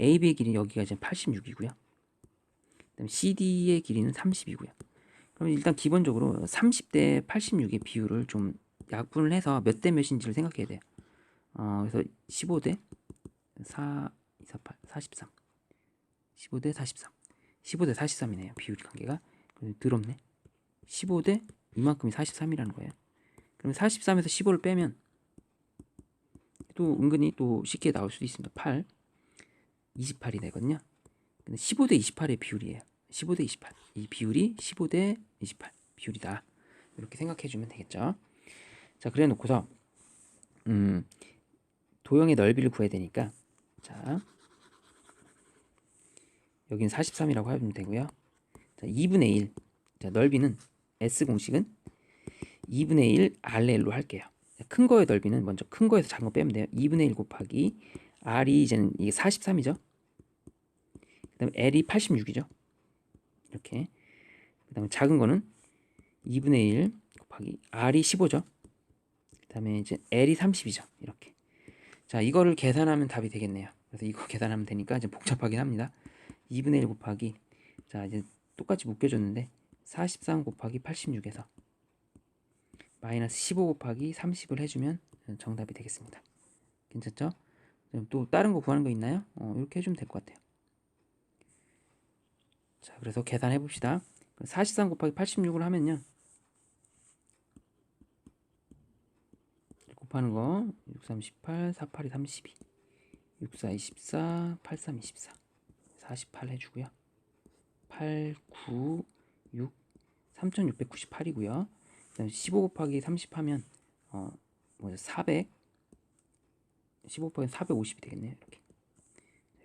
AB의 길이 여기가 이제 86이고요. 그다음에 CD의 길이는 30이고요. 그럼 일단 기본적으로 30대 86의 비율을 좀 약분을 해서 몇 대 몇인지를 생각해야 돼요. 그래서 15대 4, 2, 4, 8, 43. 15대 43. 15대 43이네요. 비율 관계가. 더럽네. 15대 이만큼이 43이라는 거예요. 그럼 43에서 15를 빼면 또 은근히 또 쉽게 나올 수도 있습니다. 8, 28이 되거든요. 근데 15대 28의 비율이에요. 15대 28. 이 비율이 15대 28 비율이다. 이렇게 생각해 주면 되겠죠. 자, 그래 놓고서 도형의 넓이를 구해야 되니까 자, 여기는 43이라고 하면 되고요. 자, 2분의 1. 자, 넓이는 S 공식은 2분의 1 RL로 할게요. 큰 거의 넓이는 먼저 큰 거에서 작은 거 빼면 돼요. 2분의 1 곱하기 R이 이제는 이게 43이죠. 그 다음에 L이 86이죠. 이렇게. 그 다음에 작은 거는 2분의 1 곱하기 R이 15죠. 그 다음에 이제 L이 30이죠. 이렇게. 자, 이거를 계산하면 답이 되겠네요. 그래서 이거 계산하면 되니까 이제 복잡하긴 합니다. 2분의 1 곱하기 자, 이제 똑같이 묶여줬는데 43 곱하기 86에서 마이너스 15 곱하기 30을 해주면 정답이 되겠습니다. 괜찮죠? 또 다른 거 구하는 거 있나요? 이렇게 해주면 될 것 같아요. 자, 그래서 계산해 봅시다. 43 곱하기 86을 하면요. 곱하는 거 6, 3, 18, 4, 8이 32 6, 4, 24, 8, 3, 24 48 해주고요. 8, 9, 6, 3698이고요. 그 다음에 15 곱하기 30 하면 400 15 곱하기 450이 되겠네요. 이렇게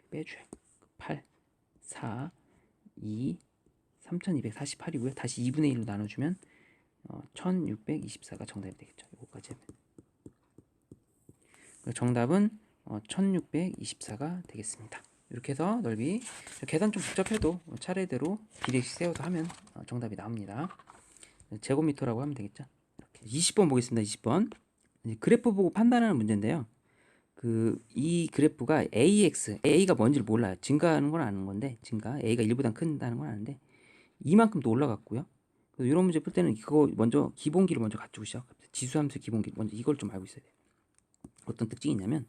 빼줘요. 8, 4, 2, 3248이고요. 다시 2분의 1로 나눠주면 1624가 정답이 되겠죠. 이거까지 하면. 정답은 1624가 되겠습니다. 이렇게 해서 넓이 계산 좀 복잡해도 차례대로 비례식 세워서 하면 정답이 나옵니다. 제곱미터라고 하면 되겠죠. 이렇게 20번 보겠습니다. 20번 그래프 보고 판단하는 문제인데요. 이 그래프가 AX, A가 뭔지를 몰라요. 증가하는 건 아는 건데, 증가 A가 1보다 큰다는 건 아는데 이만큼도 올라갔고요. 이런 문제 풀 때는 이거 먼저 기본기를 먼저 갖추고 시작. 지수함수 기본기 먼저 이걸 좀 알고 있어야 돼요. 어떤 특징이 있냐면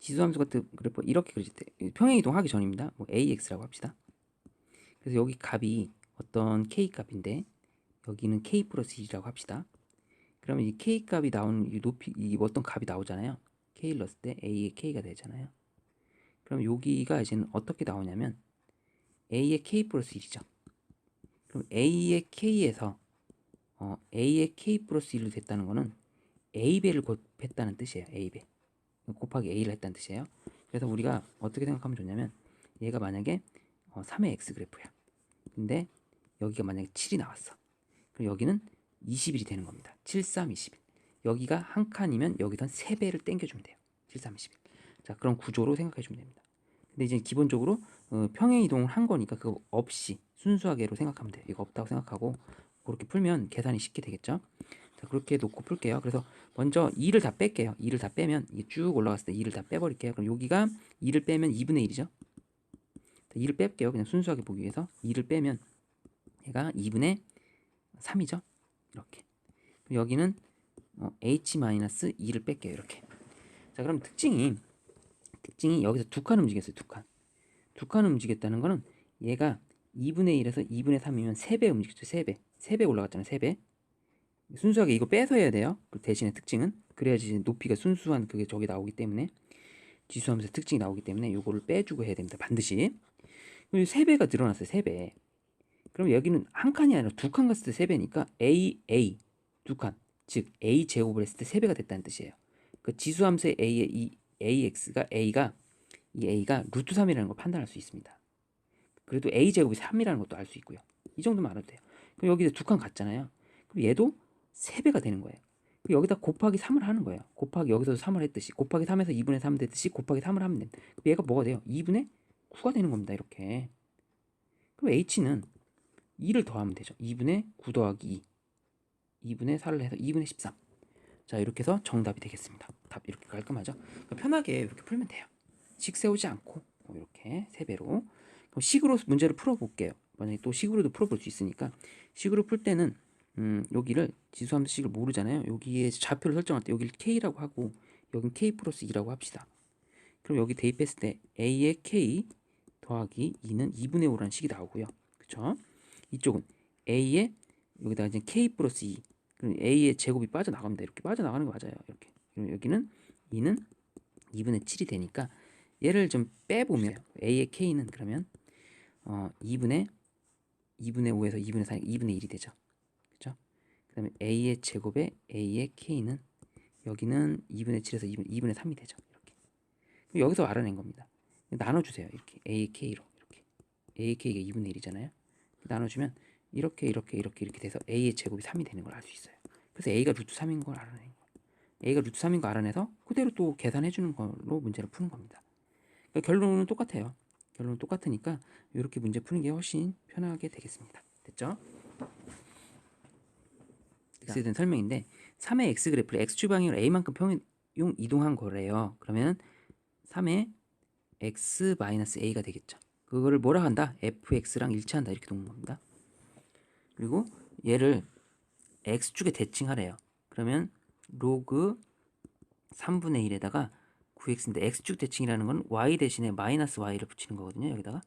지수함수 같은 그래프 이렇게 그려질 때 평행이동 하기 전입니다. 뭐 AX라고 합시다. 그래서 여기 값이 어떤 K 값인데 여기는 K 플러스 1이라고 합시다. 그러면 이 K 값이 나오는 이 높이 이 어떤 값이 나오잖아요. K를 넣었을 때 A의 K가 되잖아요. 그럼 여기가 이제는 어떻게 나오냐면 A의 K 플러스 1이죠. 그럼 A의 K에서 A의 K 플러스 1로 됐다는 거는 A배를 곱했다는 뜻이에요. A배 곱하기 A를 했다는 뜻이에요. 그래서 우리가 어떻게 생각하면 좋냐면 얘가 만약에 3의 X 그래프야. 근데 여기가 만약에 7이 나왔어. 그럼 여기는 21이 되는 겁니다. 7, 3, 21. 여기가 한 칸이면 여기선 3배를 땡겨주면 돼요. 7, 3, 21. 자, 그런 구조로 생각해주면 됩니다. 근데 이제 기본적으로 평행 이동을 한 거니까 그거 없이 순수하게로 생각하면 돼요. 이거 없다고 생각하고 그렇게 풀면 계산이 쉽게 되겠죠. 자, 그렇게 놓고 풀게요. 그래서 먼저 2를 다 뺄게요. 2를 다 빼면 이게 쭉 올라갔을 때 2를 다 빼버릴게요. 그럼 여기가 2를 빼면 2분의 1이죠. 2를 뺄게요. 그냥 순수하게 보기 위해서 2를 빼면 얘가 2분의 3이죠. 이렇게. 여기는 h-2를 뺄게요. 이렇게. 자, 그럼 특징이 여기서 두 칸 움직였어요. 두 칸 움직였다는 거는 얘가 2분의 1에서 2분의 3이면 3배 움직였죠. 3배. 3배 올라갔잖아요. 3배. 순수하게 이거 빼서 해야 돼요. 그 대신에 특징은 그래야지 높이가 순수한 그게 저기 나오기 때문에 지수하면서 특징이 나오기 때문에 이거를 빼주고 해야 됩니다. 반드시. 3배가 늘어났어요. 3배. 그럼 여기는 한 칸이 아니라 두 칸 갔을 때 3배니까 A 두 칸. 즉 A 제곱을 했을 때 3배가 됐다는 뜻이에요. 그 지수함수의 A의 이 AX가 이 A가 루트 3이라는 걸 판단할 수 있습니다. 그래도 A 제곱이 3이라는 것도 알 수 있고요. 이 정도만 알아도 돼요. 그럼 여기 두 칸 갔잖아요. 그럼 얘도 3배가 되는 거예요. 여기다 곱하기 3을 하는 거예요. 곱하기 여기서도 3을 했듯이 곱하기 3에서 2분의 3 됐듯이 곱하기 3을 하면 됩니다. 그럼 얘가 뭐가 돼요? 2분의 9가 되는 겁니다. 이렇게. 그럼 h는 2를 더하면 되죠. 2분의 9 더하기 2. 2분의 4를 해서 2분의 13. 자, 이렇게 해서 정답이 되겠습니다. 답 이렇게 깔끔하죠? 그러니까 편하게 이렇게 풀면 돼요. 식 세우지 않고 이렇게 3배로. 그럼 식으로 문제를 풀어볼게요. 만약에 또 식으로도 풀어볼 수 있으니까 식으로 풀 때는 여기를 지수함수식을 모르잖아요. 여기에 좌표를 설정할 때 여기를 k라고 하고 여긴 k 플러스 2라고 합시다. 그럼 여기 대입했을 때 a의 k 더하기 2는 2분의 5라는 식이 나오고요. 그쵸? 이쪽은 a의 여기다가 이제 k 플러스 2 그럼 a의 제곱이 빠져나갑니다. 이렇게 빠져나가는 거 맞아요. 이렇게. 그럼 여기는 2는 2분의 7이 되니까 얘를 좀 빼보면 a의 k는 그러면 2분의 5에서 2분의 4, 2분의 1이 되죠. 그죠? 그 다음에 a의 제곱에 a의 k는 여기는 2분의 7에서 2분의 3이 되죠. 이렇게. 그럼 여기서 알아낸 겁니다. 나눠주세요. 이렇게 a의 k로 이렇게 a의 k가 2분의 1이잖아요. 나눠주면 이렇게 돼서 a의 제곱이 3이 되는 걸 알 수 있어요. 그래서 a가 루트 3인 걸 알아낸 거예요. a가 루트 3인 거 알아내서 그대로 또 계산해 주는 걸로 문제를 푸는 겁니다. 그러니까 결론은 똑같아요. 결론은 똑같으니까 이렇게 문제 푸는 게 훨씬 편하게 되겠습니다. 됐죠? x에 대한 설명인데 3의 x 그래프를 x축 방향으로 a만큼 평행 이동한 거래요. 그러면 3의 x-a가 되겠죠. 그거를 뭐라 한다? fx랑 일치한다 이렇게 놓은 겁니다. 그리고 얘를 x축에 대칭하래요. 그러면 로그 3분의 1에다가 9x인데 x축 대칭이라는 건 y 대신에 마이너스 y를 붙이는 거거든요. 여기다가.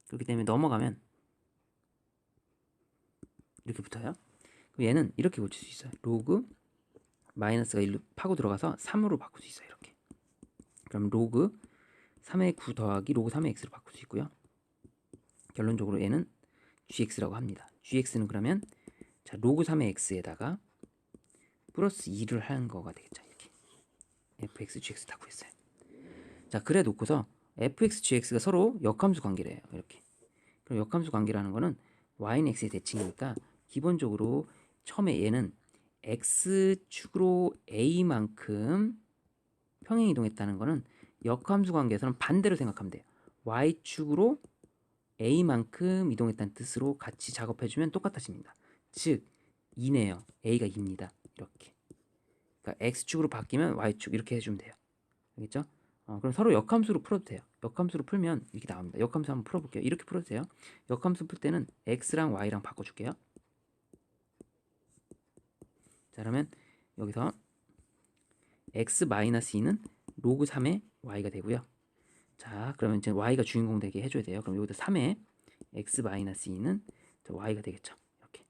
그렇기 때문에 넘어가면 이렇게 붙어요. 그럼 얘는 이렇게 고칠 수 있어요. 로그 마이너스가 1로 파고 들어가서 3으로 바꿀 수 있어요. 이렇게. 그럼 로그 3의 9 더하기 로그 3의 x로 바꿀 수 있고요. 결론적으로 얘는 gx라고 합니다. gx는 그러면 자 로그 3의 x에다가 플러스 2를 한 거가 되겠죠. 이렇게. fx, gx 다 구했어요. 자 그래 놓고서 fx, gx가 서로 역함수 관계래요. 이렇게. 그럼 역함수 관계라는 거는 y는 x의 대칭이니까 기본적으로 처음에 얘는 x축으로 a만큼 평행 이동했다는 거는 역함수 관계에서는 반대로 생각하면 돼요. y축으로 a만큼 이동했다는 뜻으로 같이 작업해주면 똑같아집니다. 즉 2네요. a가 2입니다. 이렇게. 그러니까 x축으로 바뀌면 y축 이렇게 해주면 돼요. 알겠죠? 그럼 서로 역함수로 풀어도 돼요. 역함수로 풀면 이렇게 나옵니다. 역함수 한번 풀어볼게요. 이렇게 풀어도 돼요. 역함수 풀 때는 x랑 y랑 바꿔줄게요. 자 그러면 여기서 x-2는 로그 3의 y가 되고요. 자 그러면 이제 y가 주인공 되게 해줘야 돼요. 그럼 여기서 3의 x-2는 y가 되겠죠. 이렇게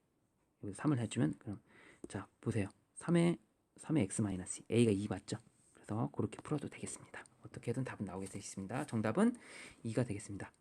여기서 3을 해주면 그럼 자 보세요. 3의 x-2 a가 2 맞죠? 그래서 그렇게 풀어도 되겠습니다. 어떻게든 답은 나오게 되어 있습니다. 정답은 2가 되겠습니다.